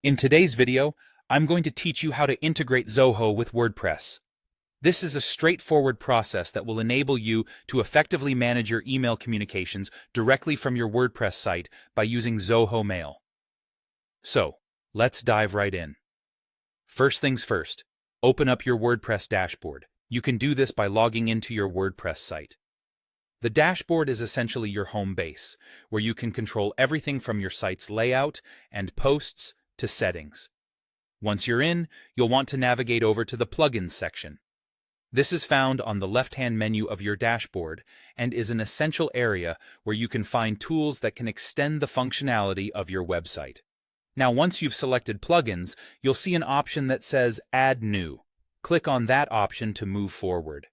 In today's video, I'm going to teach you how to integrate Zoho with WordPress. This is a straightforward process that will enable you to effectively manage your email communications directly from your WordPress site by using Zoho Mail. So, let's dive right in. First things first, open up your WordPress dashboard. You can do this by logging into your WordPress site. The dashboard is essentially your home base, where you can control everything from your site's layout and posts to settings. Once you're in, you'll want to navigate over to the Plugins section. This is found on the left-hand menu of your dashboard and is an essential area where you can find tools that can extend the functionality of your website. Now, once you've selected Plugins, you'll see an option that says Add New. Click on that option to move forward.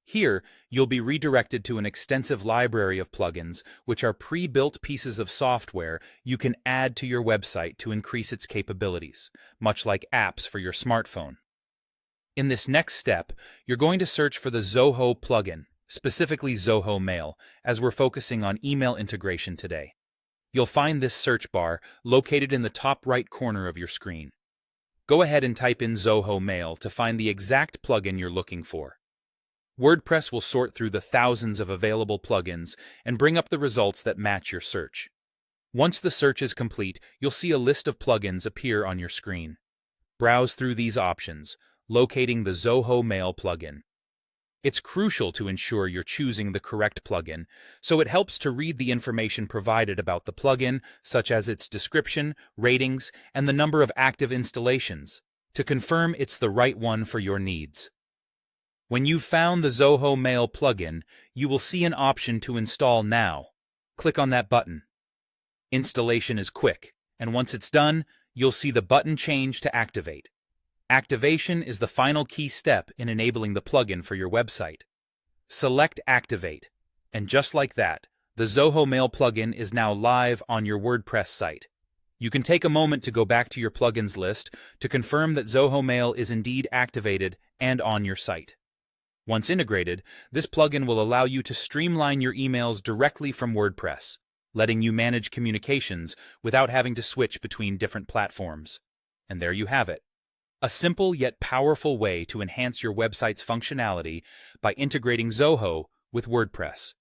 Here, you'll be redirected to an extensive library of plugins, which are pre-built pieces of software you can add to your website to increase its capabilities, much like apps for your smartphone. In this next step, you're going to search for the Zoho plugin, specifically Zoho Mail, as we're focusing on email integration today. You'll find this search bar located in the top right corner of your screen. Go ahead and type in Zoho Mail to find the exact plugin you're looking for. WordPress will sort through the thousands of available plugins and bring up the results that match your search. Once the search is complete, you'll see a list of plugins appear on your screen. Browse through these options, locating the Zoho Mail plugin. It's crucial to ensure you're choosing the correct plugin, so it helps to read the information provided about the plugin, such as its description, ratings, and the number of active installations, to confirm it's the right one for your needs. When you've found the Zoho Mail plugin, you will see an option to install now. Click on that button. Installation is quick, and once it's done, you'll see the button change to Activate. Activation is the final key step in enabling the plugin for your website. Select Activate, and just like that, the Zoho Mail plugin is now live on your WordPress site. You can take a moment to go back to your plugins list to confirm that Zoho Mail is indeed activated and on your site. Once integrated, this plugin will allow you to streamline your emails directly from WordPress, letting you manage communications without having to switch between different platforms. And there you have it. A simple yet powerful way to enhance your website's functionality by integrating Zoho with WordPress.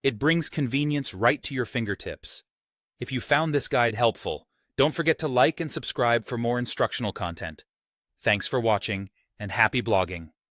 It brings convenience right to your fingertips. If you found this guide helpful, don't forget to like and subscribe for more instructional content. Thanks for watching, and happy blogging!